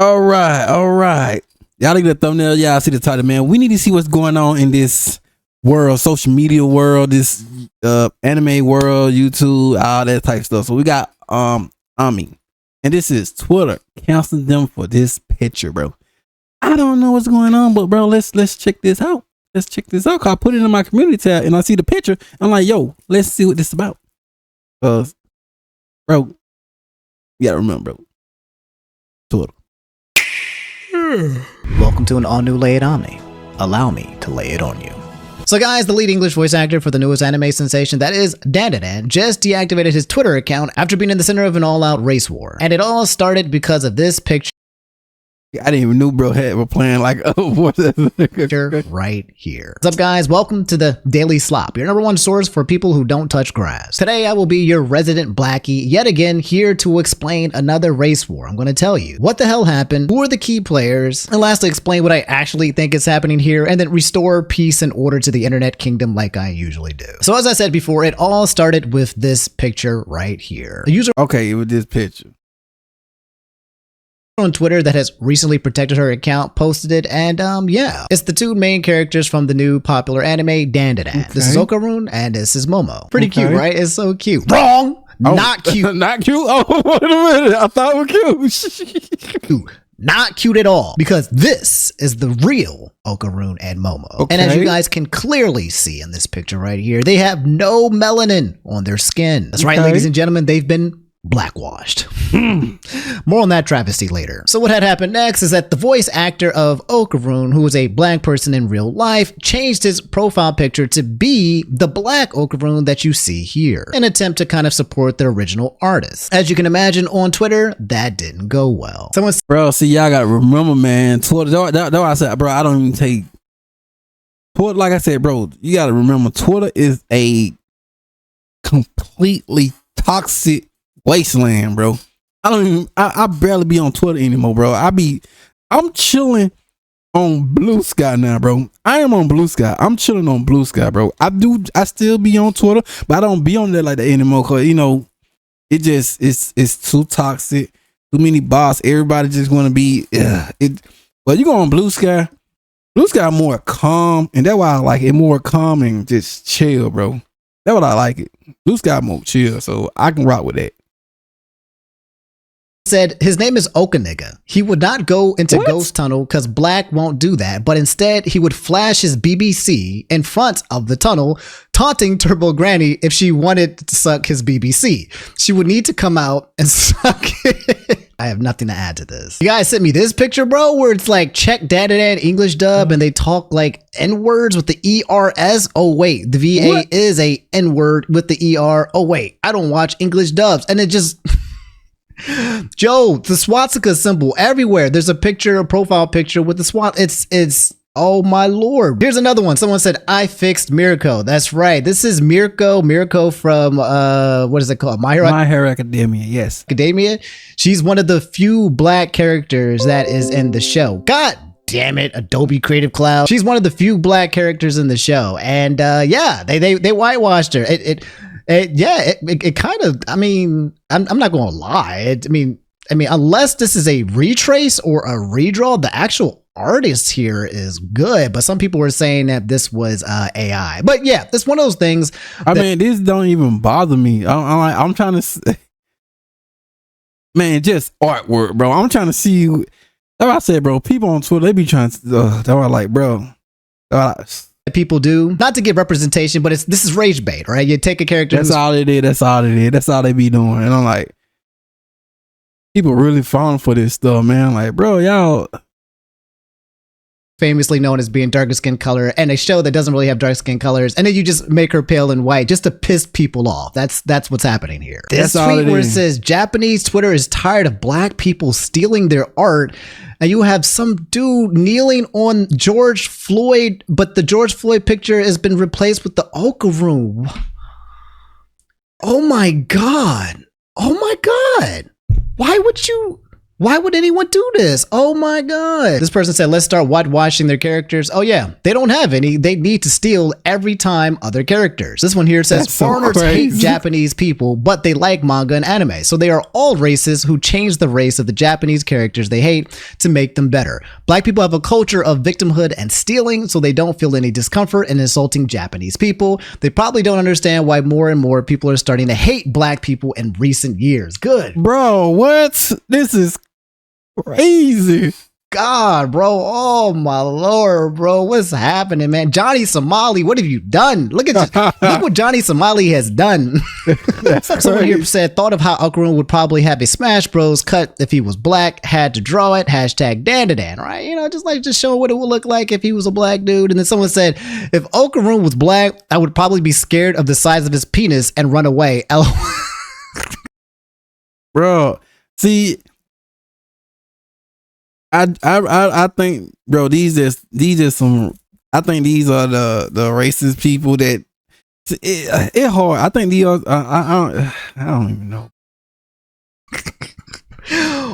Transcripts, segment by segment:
All right, all right. Y'all look at the thumbnail. Y'all see the title, man. We need to see what's going on in this world, social media world, this anime world, YouTube, all that type of stuff. So we got Ami, and this is Twitter canceling them for this picture, bro. I don't know what's going on, but bro, let's check this out. Let's check this out. Cause I put it in my community tab and I see the picture. I'm like, yo, let's see what this is about. Cause, bro, you gotta remember, bro. Twitter. Welcome to an all-new Lay It On Me. Allow me to lay it on you. So guys, the lead English voice actor for the newest anime sensation, that is DanDaDan, just deactivated his Twitter account after being in the center of an all-out race war. And it all started because of this picture. I didn't even know bro were playing like right here. What's up guys? Welcome to the Daily Slop, your number one source for people who don't touch grass. Today I will be your resident blackie, yet again here to explain another race war. I'm going to tell you what the hell happened, who are the key players, and lastly explain what I actually think is happening here, and then restore peace and order to the internet kingdom like I usually do. So as I said before, it all started with this picture right here. A user with this picture on Twitter that has recently protected her account posted it, and yeah, it's the two main characters from the new popular anime DanDaDan. Okay. This is Okarun and this is Momo. Pretty cute, right? It's so cute. Wrong! Oh, not cute. Not cute? Oh, wait a minute. I thought it was cute. Not cute at all, because this is the real Okarun and Momo. Okay. And as you guys can clearly see in this picture right here, they have no melanin on their skin. That's right, ladies and gentlemen, they've been blackwashed. More on that travesty later. So what had happened next is that the voice actor of Okarun, who was a black person in real life, changed his profile picture to be the black Okarun that you see here, in an attempt to kind of support the original artist. As you can imagine on Twitter, that didn't go well. Bro, see, y'all gotta remember, man, Twitter, that's why I said, bro, I don't even take Twitter. Like I said, bro, you gotta remember, Twitter is a completely toxic wasteland, bro. I barely be on Twitter anymore, bro. I'm chilling on Blue Sky now, bro. I am on Blue Sky. I'm chilling on Blue Sky, bro. I still be on Twitter, but I don't be on there like that anymore, cause you know, it's too toxic, too many bots. Everybody just want to be but you go on Blue Sky more calm, and that's why I like it, more calm and just chill, bro. That's what I like it. Blue Sky more chill, so I can rock with that. Said his name is Okaniga. He would not go into Ghost Tunnel because black won't do that, but instead he would flash his BBC in front of the tunnel, taunting Turbo Granny if she wanted to suck his BBC. She would need to come out and suck it. I have nothing to add to this. You guys sent me this picture, bro, where it's like check DanDaDan English dub and they talk like N-words with the ERS. Oh wait, the VA is a N-word with the ER. Oh wait, I don't watch English dubs. And it just Joe, the swastika symbol everywhere. There's a picture, a profile picture with the swat. It's oh my lord. Here's another one. Someone said I fixed Mirko. That's right. This is Mirko from what is it called? My Hero Academia. Yes, Academia. She's one of the few black characters that is in the show. God damn it, Adobe Creative Cloud. She's one of the few black characters in the show, and yeah, they whitewashed her. It kind of, I mean, I'm not going to lie. I mean, unless this is a retrace or a redraw, the actual artist here is good. But some people were saying that this was AI. But yeah, it's one of those things. I mean, this don't even bother me. I'm trying to say, man, just artwork, bro. I'm trying to see. That's what I said, bro. People on Twitter, they be trying to. That's what I like, bro. People do, not to give representation, but this is rage bait, right? You take a character. That's all they did. That's all they did. That's all they be doing. And I'm like, people really falling for this stuff, man. Like, bro, y'all famously known as being darker skin color, and a show that doesn't really have dark skin colors, and then you just make her pale and white just to piss people off. That's what's happening here. This tweet where it says Japanese Twitter is tired of black people stealing their art, and you have some dude kneeling on George Floyd, but the George Floyd picture has been replaced with the Okarun. Oh my god. Oh my god. Why would you Why would anyone do this? Oh my God. This person said, let's start whitewashing their characters. Oh yeah, they don't have any. They need to steal every time other characters. This one here says, That's so foreigners hate crazy. Japanese people, but they like manga and anime. So they are all racists who change the race of the Japanese characters they hate to make them better. Black people have a culture of victimhood and stealing, so they don't feel any discomfort in insulting Japanese people. They probably don't understand why more and more people are starting to hate black people in recent years. Good. Bro, what? This is crazy. God, bro. Oh my Lord, bro. What's happening, man? Johnny Somali, what have you done? Look what Johnny Somali has done. Someone here said, thought of how Okarun would probably have a Smash Bros cut if he was black, had to draw it, hashtag DanDaDan, right? You know, just showing what it would look like if he was a black dude. And then someone said, if Okarun was black, I would probably be scared of the size of his penis and run away. Bro, see, I think, bro, these are some. I think these are the racist people that it hard. I think these are. I don't even know.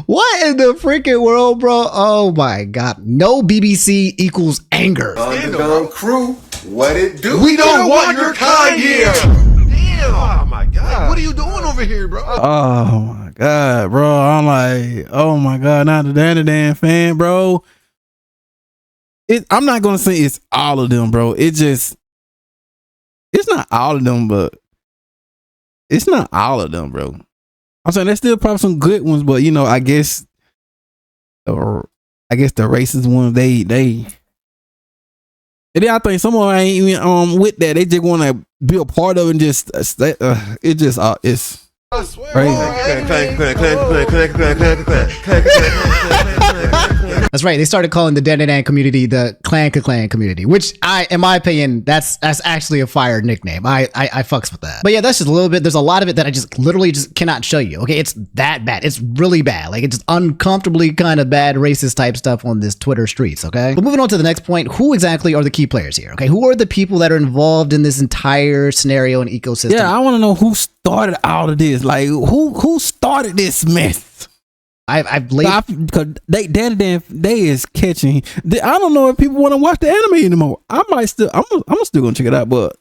What in the freaking world, bro? Oh my God! No BBC equals anger. Underground crew, what it do? We don't want your kind here. Damn! Oh my God! What are you doing over here, bro? Oh my God, bro! I'm like, oh my God! Not the DanDaDan fan, bro. I'm not gonna say it's all of them, bro. It's not all of them, but it's not all of them, bro. I'm saying there's still probably some good ones, but you know, I guess the racist ones, they and then I think some of them ain't even with that. They just want to be a part of it and just it's I swear. That's right. They started calling the DanDaDan community the Clan community, which in my opinion, that's actually a fire nickname. I fucks with that. But yeah, that's just a little bit. There's a lot of it that I just literally just cannot show you. Okay, it's that bad. It's really bad. Like it's just uncomfortably kind of bad racist type stuff on this Twitter streets. Okay, but moving on to the next point. Who exactly are the key players here? Okay, who are the people that are involved in this entire scenario and ecosystem? Yeah, I want to know who started all of this. Like who started this mess? I've laid because DanDaDan they is catching. I don't know if people want to watch the anime anymore. I'm still gonna check it out, but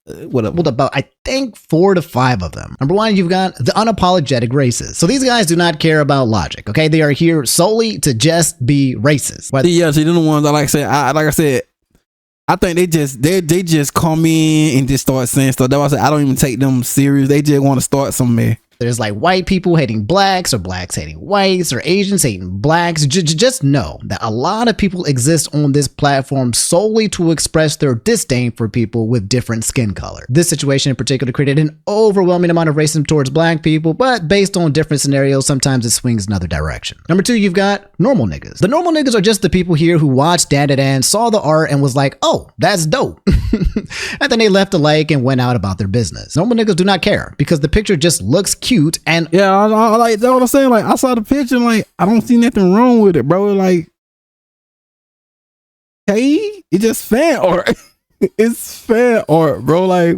whatever. About I think 4 to 5 of them. Number 1, you've got the unapologetic racists. So these guys do not care about logic. Okay, they are here solely to just be racist. Yeah, see, they're the ones like I said. I think they just come in and just start saying stuff. That's why I said I don't even take them serious. They just want to start some mess. There's like white people hating blacks or blacks hating whites or Asians hating blacks. Just know that a lot of people exist on this platform solely to express their disdain for people with different skin color. This situation in particular created an overwhelming amount of racism towards black people, but based on different scenarios, sometimes it swings another direction. Number 2, you've got normal niggas. The normal niggas are just the people here who watched DanDaDan, saw the art, and was like, oh, that's dope. And then they left a like and went out about their business. Normal niggas do not care because the picture just looks cute and yeah, I like that's what I'm saying. Like I saw the picture, and like I don't see nothing wrong with it, bro. Like, hey, it's just fan art. It's fan art, bro. Like,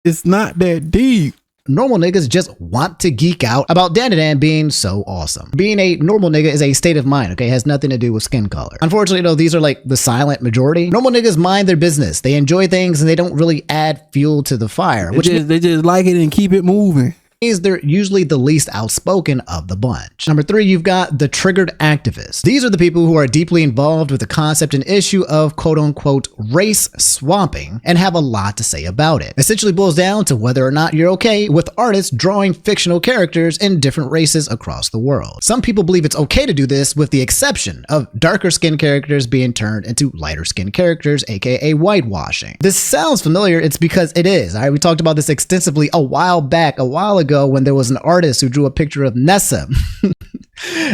it's not that deep. Normal niggas just want to geek out about DanDaDan being so awesome. Being a normal nigga is a state of mind, okay? It has nothing to do with skin color. Unfortunately, though, these are like the silent majority. Normal niggas mind their business. They enjoy things and they don't really add fuel to the fire. They just like it and keep it moving. They're usually the least outspoken of the bunch. Number 3, you've got the triggered activists. These are the people who are deeply involved with the concept and issue of quote unquote race swapping and have a lot to say about it. Essentially boils down to whether or not you're okay with artists drawing fictional characters in different races across the world. Some people believe it's okay to do this with the exception of darker skinned characters being turned into lighter skinned characters, aka whitewashing. This sounds familiar, it's because it is. All right, we talked about this extensively a while ago when there was an artist who drew a picture of Nessa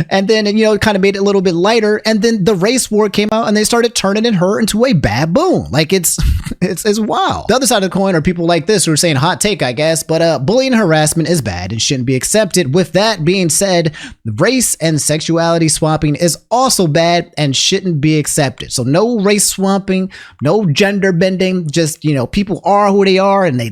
and then, you know, kind of made it a little bit lighter. And then the race war came out and they started turning her into a baboon. Like it's It's wild. The other side of the coin are people like this who are saying hot take, I guess, but bullying and harassment is bad and shouldn't be accepted. With that being said, race and sexuality swapping is also bad and shouldn't be accepted. So no race swapping, no gender bending, just, people are who they are and they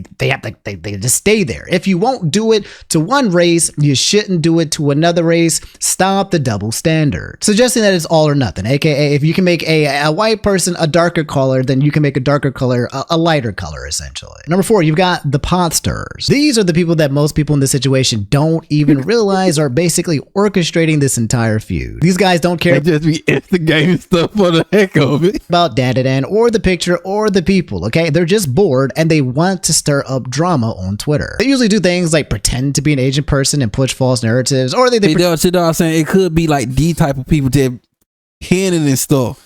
just stay there. If you won't do it to one race, you shouldn't do it to another race. Stop the double standard. Suggesting that it's all or nothing, aka if you can make a white person a darker color, then you can make a darker color a lighter color, essentially. Number 4, you've got the pot stirrers. These are the people that most people in this situation don't even realize are basically orchestrating this entire feud. These guys don't care. They just be instigating stuff for the heck of it. About DanDaDan or the picture or the people, okay? They're just bored and they want to stir up drama on Twitter. They usually do things like pretend to be an Asian person and push false narratives, or they know what I'm saying? It could be like these type of people that hinting and stuff.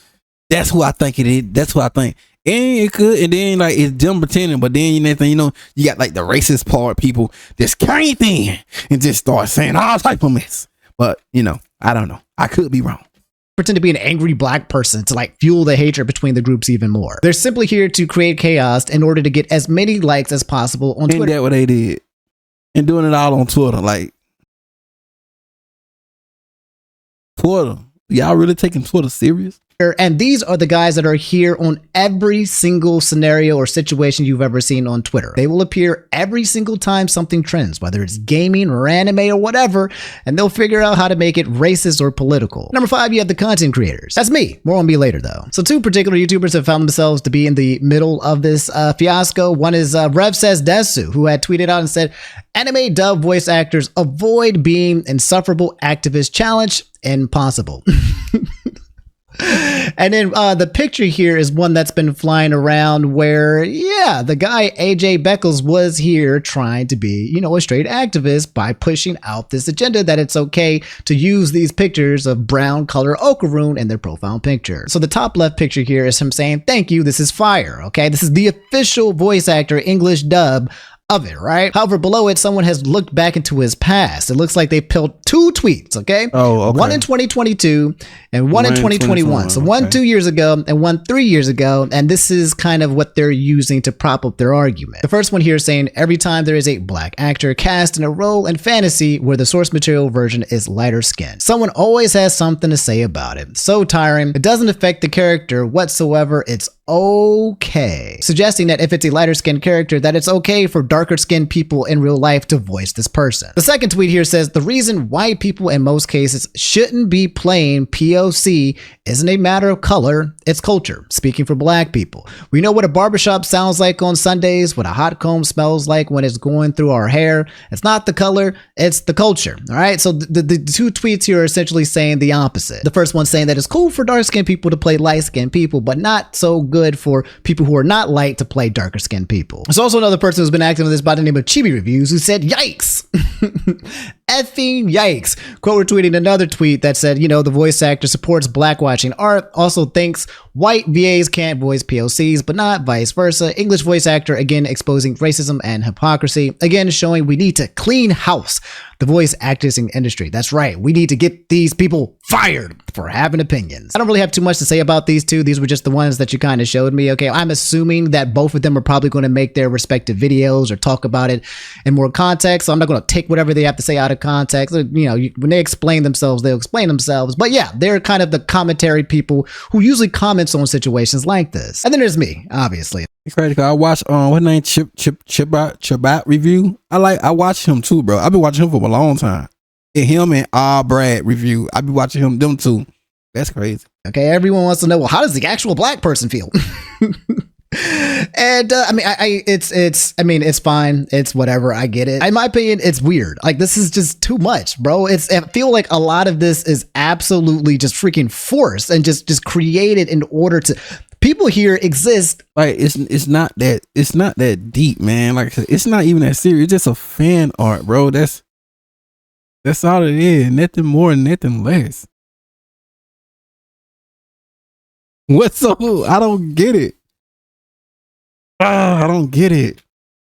That's who I think it is. That's who I think. And it could, and then like it's them pretending, but then you got like the racist part people just came in and just start saying all type of mess. But I don't know. I could be wrong. Pretend to be an angry black person to like fuel the hatred between the groups even more. They're simply here to create chaos in order to get as many likes as possible on Twitter. Ain't that what they did? And doing it all on Twitter, like Twitter. Y'all really taking Twitter serious? And these are the guys that are here on every single scenario or situation you've ever seen on Twitter. They will appear every single time something trends, whether it's gaming or anime or whatever, and they'll figure out how to make it racist or political. Number 5, you have the content creators. That's me. More on me later, though. So 2 particular YouTubers have found themselves to be in the middle of this fiasco. One is Rev Says Desu, who had tweeted out and said, anime dub voice actors avoid being insufferable activist challenge impossible. And then the picture here is one that's been flying around where, the guy AJ Beckles was here trying to be, a straight activist by pushing out this agenda that it's okay to use these pictures of brown color Okaroon in their profile picture. So the top left picture here is him saying, thank you, this is fire, okay? This is the official voice actor English dub of it, right? However, below it, someone has looked back into his past. It looks like they pulled 2 tweets, okay? Oh, okay. One in 2022 and one in 2021. So one 2 years ago and one 3 years ago. And this is kind of what they're using to prop up their argument. The first one here is saying every time there is a black actor cast in a role in fantasy where the source material version is lighter skinned, someone always has something to say about it. So tiring. It doesn't affect the character whatsoever. It's okay. Suggesting that if it's a lighter skinned character, that it's okay for darker skinned people in real life to voice this person. The second tweet here says the reason white people in most cases shouldn't be playing POC isn't a matter of color, it's culture. Speaking for black people, we know what a barbershop sounds like on Sundays, what a hot comb smells like when it's going through our hair. It's not the color, it's the culture. All right. So the 2 tweets here are essentially saying the opposite. The first one saying that it's cool for dark skinned people to play light skinned people, but not so good for people who are not light to play darker skinned people. There's also another person who's been active in this by the name of Chibi Reviews who said, yikes. Effing yikes. Quote retweeting another tweet that said, the voice actor supports black watching art, also thinks white VAs can't voice POCs, but not vice versa. English voice actor, again, exposing racism and hypocrisy. Again, showing we need to clean house the voice acting industry. That's right. We need to get these people fired for having opinions. I don't really have too much to say about these 2. These were just the ones that you kind of showed me. Okay, I'm assuming that both of them are probably going to make their respective videos or talk about it in more context. So I'm not going to take whatever they have to say out of context. When they explain themselves, they'll explain themselves. But yeah, they're kind of the commentary people who usually comments on situations like this. And then there's me, obviously. It's crazy. I watch what name Chibat review. I watch him too, bro. I've been watching him for a long time. And him and Brad review. I've been watching them too. That's crazy. Okay, everyone wants to know, well, how does the actual black person feel? And it's fine. It's whatever. I get it. In my opinion, it's weird. Like, this is just too much, bro. I feel like a lot of this is absolutely just freaking forced and just created in order to. People here exist. Like it's not that deep, man. Like it's not even that serious. It's just a fan art, bro. That's all it is. Nothing more, nothing less. What's so? I don't get it. I don't get it.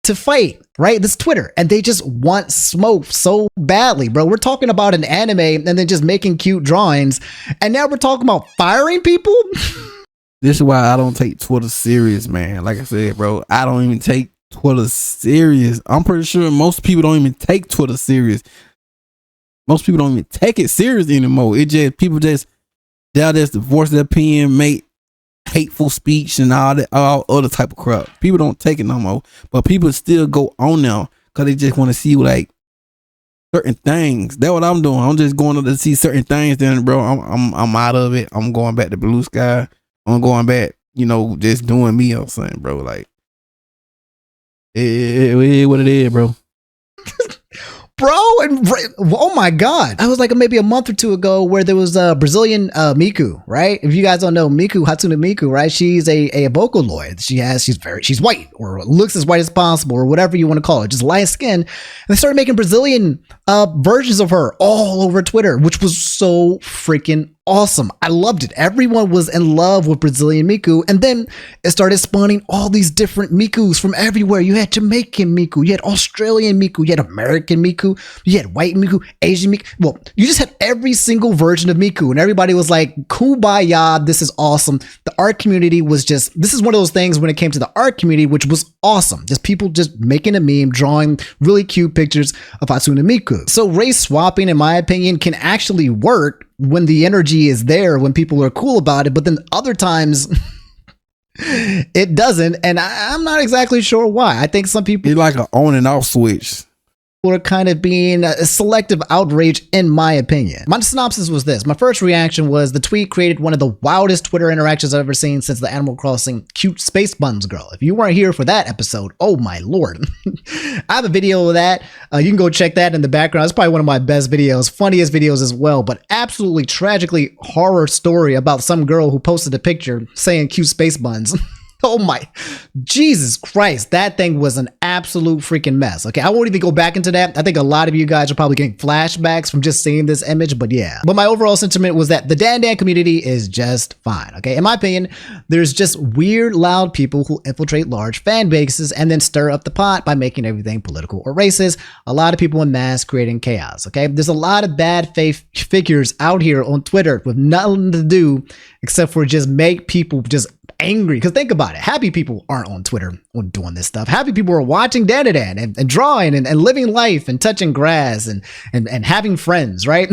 To fight, right? This Twitter, and they just want smoke so badly, bro. We're talking about an anime and then just making cute drawings, and now we're talking about firing people. This is why I don't take Twitter serious, man. Like I said, bro, I don't even take Twitter serious. I'm pretty sure most people don't even take Twitter serious. Most people don't even take it serious anymore. It just people just they'll just divorce their opinion, make hateful speech and all other type of crap. People don't take it no more, but people still go on now because they just want to see like certain things. That's what I'm doing. I'm just going up to see certain things. Then, bro, I'm out of it. I'm going back to Blue Sky. I'm going back, just doing me or something, bro. Like, it is what it is, bro. Bro, and oh my God. I was like maybe a month or two ago where there was a Brazilian Miku, right? If you guys don't know Miku, Hatsune Miku, right? She's a Vocaloid. She's white or looks as white as possible or whatever you want to call it, just light skin. And they started making Brazilian versions of her all over Twitter, which was so freaking awesome. I loved it. Everyone was in love with Brazilian Miku. And then it started spawning all these different Mikus from everywhere. You had Jamaican Miku, you had Australian Miku, you had American Miku, you had white Miku, Asian Miku. Well, you just had every single version of Miku. And everybody was like, kumbaya, this is awesome. The art community was this is one of those things when it came to the art community, which was awesome. Just people just making a meme, drawing really cute pictures of Hatsune Miku. So race swapping, in my opinion, can actually work when the energy is there, when people are cool about it, but then other times it doesn't, and I'm not exactly sure why. I think some people It's like an on and off switch. are kind of being a selective outrage, in my opinion. My synopsis was this. My first reaction was the tweet created one of the wildest Twitter interactions I've ever seen since the Animal Crossing cute space buns girl. If you weren't here for that episode, oh my lord. I have a video of that. You can go check that in the background. It's probably one of my best videos, funniest videos as well, but absolutely tragically horror story about some girl who posted a picture saying cute space buns. Oh my, Jesus Christ. That thing was an absolute freaking mess. Okay, I won't even go back into that. I think a lot of you guys are probably getting flashbacks from just seeing this image, but yeah. But my overall sentiment was that the DanDadan community is just fine, okay? In my opinion, there's just weird, loud people who infiltrate large fan bases and then stir up the pot by making everything political or racist. A lot of people in mass creating chaos, okay? There's a lot of bad faith figures out here on Twitter with nothing to do except for just make people just angry. Because think about it, happy people aren't on Twitter doing this stuff. Happy people are watching DanDaDan and drawing and living life and touching grass and having friends, right?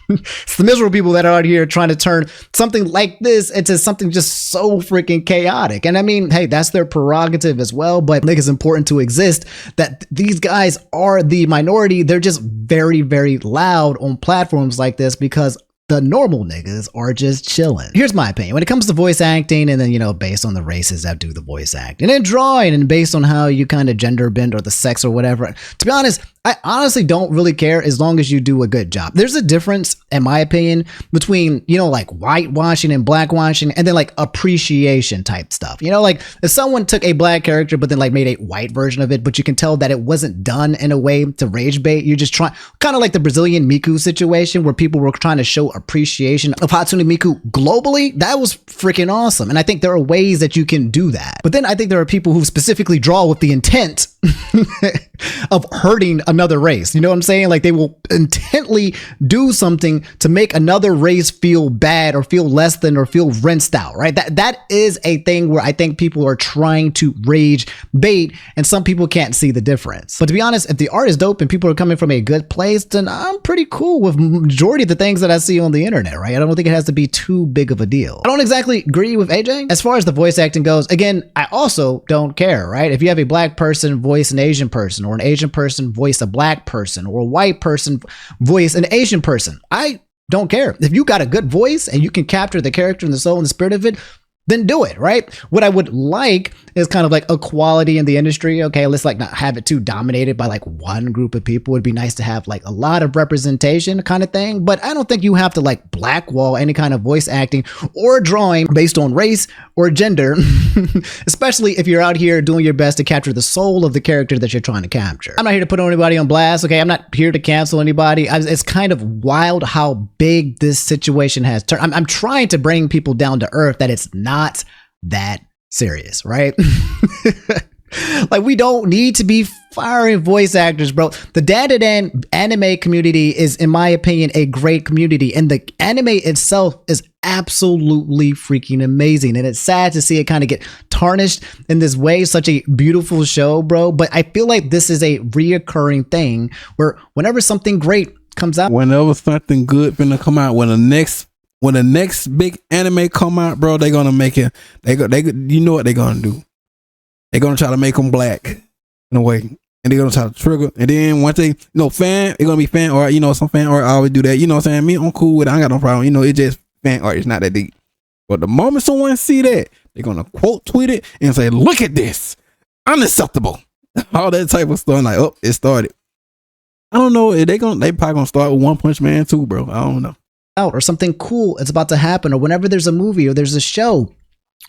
It's the miserable people that are out here trying to turn something like this into something just so freaking chaotic. And I mean, hey, that's their prerogative as well, but I think it's important to exist that these guys are the minority. They're just very, very loud on platforms like this because the normal niggas are just chilling. Here's my opinion. When it comes to voice acting, and then, based on the races that do the voice acting, and drawing, and based on how you kind of gender bend or the sex or whatever, to be honest, I honestly don't really care as long as you do a good job. There's a difference, in my opinion, between, like whitewashing and blackwashing and then like appreciation type stuff. Like if someone took a black character but then like made a white version of it, but you can tell that it wasn't done in a way to rage bait. You're just trying, kind of like the Brazilian Miku situation where people were trying to show appreciation of Hatsune Miku globally. That was freaking awesome. And I think there are ways that you can do that. But then I think there are people who specifically draw with the intent of hurting another race. You know what I'm saying? Like they will intently do something to make another race feel bad or feel less than or feel rinsed out, right? That is a thing where I think people are trying to rage bait and some people can't see the difference. But to be honest, if the art is dope and people are coming from a good place, then I'm pretty cool with majority of the things that I see on the internet, right? I don't think it has to be too big of a deal. I don't exactly agree with AJ. As far as the voice acting goes, again, I also don't care, right? If you have a black person voice an Asian person, or an Asian person voice a black person, or a white person voice an Asian person, I don't care. If you got a good voice and you can capture the character and the soul and the spirit of it, then do it, right? What I would like is kind of like equality in the industry. Okay, let's like not have it too dominated by like one group of people. It'd be nice to have like a lot of representation kind of thing, but I don't think you have to like blackwall any kind of voice acting or drawing based on race or gender, especially if you're out here doing your best to capture the soul of the character that you're trying to capture. I'm not here to put anybody on blast, okay? I'm not here to cancel anybody. It's kind of wild how big this situation has turned. I'm trying to bring people down to earth that it's not that serious, right? Like, we don't need to be firing voice actors, bro. The DanDaDan anime community is, in my opinion, a great community, and the anime itself is absolutely freaking amazing. And it's sad to see it kind of get tarnished in this way. Such a beautiful show, bro. But I feel like this is a reoccurring thing where whenever something great comes out, whenever something good finna come out, when the next big anime come out, bro, they gonna make it. You know what they gonna do? They're gonna try to make them black in a way, and they're gonna try to trigger. And then once they, fan, it's gonna be fan art. Some fan art always do that. You know what I'm saying? Me, I'm cool with it. I ain't got no problem. It's just fan art. It's not that deep. But the moment someone see that, they're gonna quote tweet it and say, "Look at this, unacceptable." All that type of stuff. Like, oh, it started. I don't know. They probably gonna start with One Punch Man too, bro. I don't know. Out or something cool is about to happen, or whenever there's a movie or there's a show,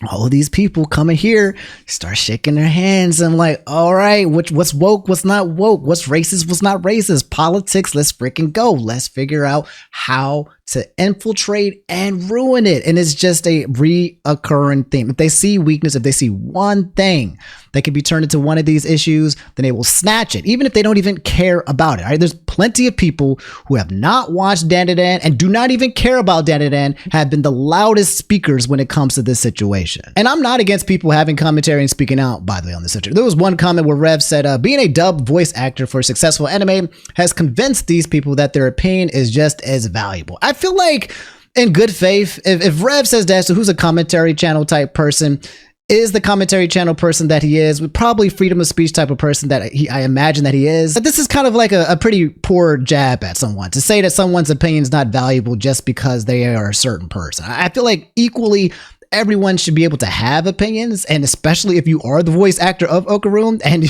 all of these people come in here, start shaking their hands. And I'm like, all right, what's woke, what's not woke, what's racist, what's not racist, politics, let's freaking go. Let's figure out how to infiltrate and ruin it. And it's just a reoccurring theme. If they see weakness, if they see one thing that can be turned into one of these issues, then they will snatch it, even if they don't even care about it. All right, there's plenty of people who have not watched DanDaDan and do not even care about DanDaDan have been the loudest speakers when it comes to this situation. And I'm not against people having commentary and speaking out, by the way, on this situation. There was one comment where Rev said, being a dub voice actor for a successful anime has convinced these people that their opinion is just as valuable. I feel like, in good faith, if Rev says that, so who's a commentary channel type person, is the commentary channel person that he is, with probably freedom of speech type of person that I imagine that he is. But this is kind of like a pretty poor jab at someone to say that someone's opinion is not valuable just because they are a certain person. I feel like equally everyone should be able to have opinions, and especially if you are the voice actor of Okarum and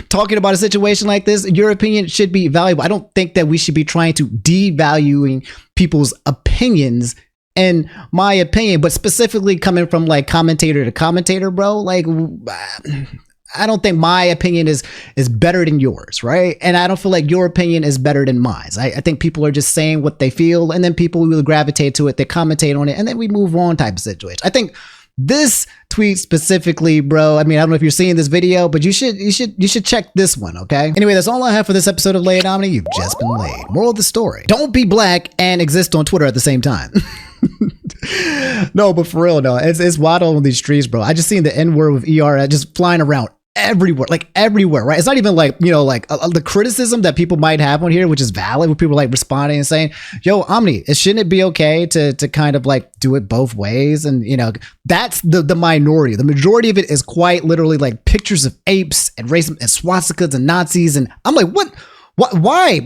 talking about a situation like this, your opinion should be valuable. I don't think that we should be trying to devaluing people's opinions, in my opinion, but specifically coming from like commentator to commentator, bro. Like, I don't think my opinion is better than yours, right? And I don't feel like your opinion is better than mine. I think people are just saying what they feel, and then people will gravitate to it, they commentate on it, and then we move on type of situation. I think this tweet specifically, bro, I mean, I don't know if you're seeing this video, but you should check this one, okay? Anyway, that's all I have for this episode of Lay It On Me. You've just been laid. Moral of the story: don't be black and exist on Twitter at the same time. No, but for real, no, it's wild on these streets, bro. I just seen the N-word with ER just flying around everywhere, like everywhere, right? It's not even like, the criticism that people might have on here, which is valid, where people like responding and saying, yo, Omni, shouldn't it be okay to kind of like do it both ways? And that's the minority. The majority of it is quite literally like pictures of apes and racism and swastikas and Nazis, and I'm like, why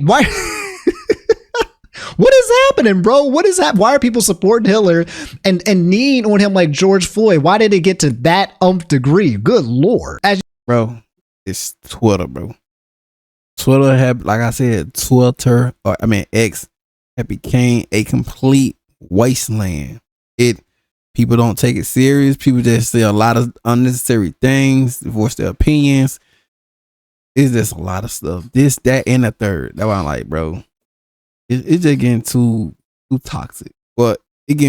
what is happening, bro? What is that? Why are people supporting Hitler and kneeing on him like George Floyd? Why did it get to that degree? Good Lord. Bro, it's Twitter, bro. Twitter have, like I said, X have became a complete wasteland. People don't take it serious. People just say a lot of unnecessary things, voice their opinions. It's just a lot of stuff. This, that, and the third. That's why I'm like, bro, it's just getting too toxic. But it's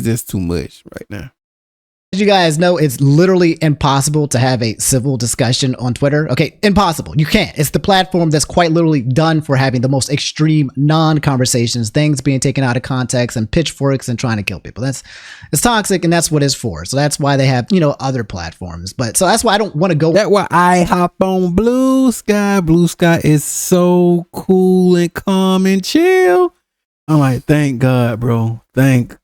just too much right now. As you guys know, it's literally impossible to have a civil discussion on Twitter. Okay, impossible. You can't. It's the platform that's quite literally done for having the most extreme non-conversations, things being taken out of context and pitchforks and trying to kill people. It's toxic, and that's what it's for. So that's why they have, other platforms. But so that's why I don't want to go. That's why I hop on Blue Sky. Blue Sky is so cool and calm and chill. I'm like, thank God, bro. Thank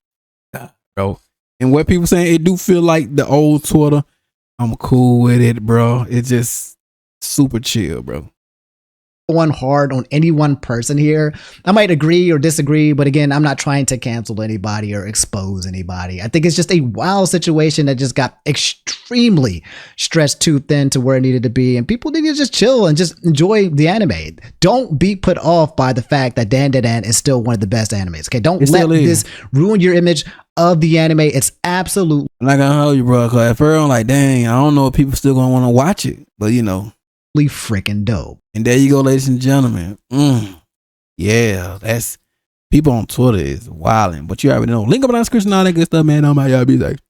God, bro. And what people saying, it do feel like the old Twitter. I'm cool with it, bro. It's just super chill, bro. One hard on any one person here. I might agree or disagree, but again, I'm not trying to cancel anybody or expose anybody. I think it's just a wild situation that just got extremely stretched too thin to where it needed to be, and people need to just chill and just enjoy the anime. Don't be put off by the fact that DanDaDan is still one of the best animes. Okay, don't let this ruin your image of the anime. It's absolutely. I'm not gonna hold you, bro. Cause at first I'm like, dang, I don't know if people still gonna want to watch it, but freaking dope. And there you go, ladies and gentlemen. Yeah, that's people on Twitter is wilding, but you already know. Link up on the description, all that good stuff, man. I'm out, y'all be like.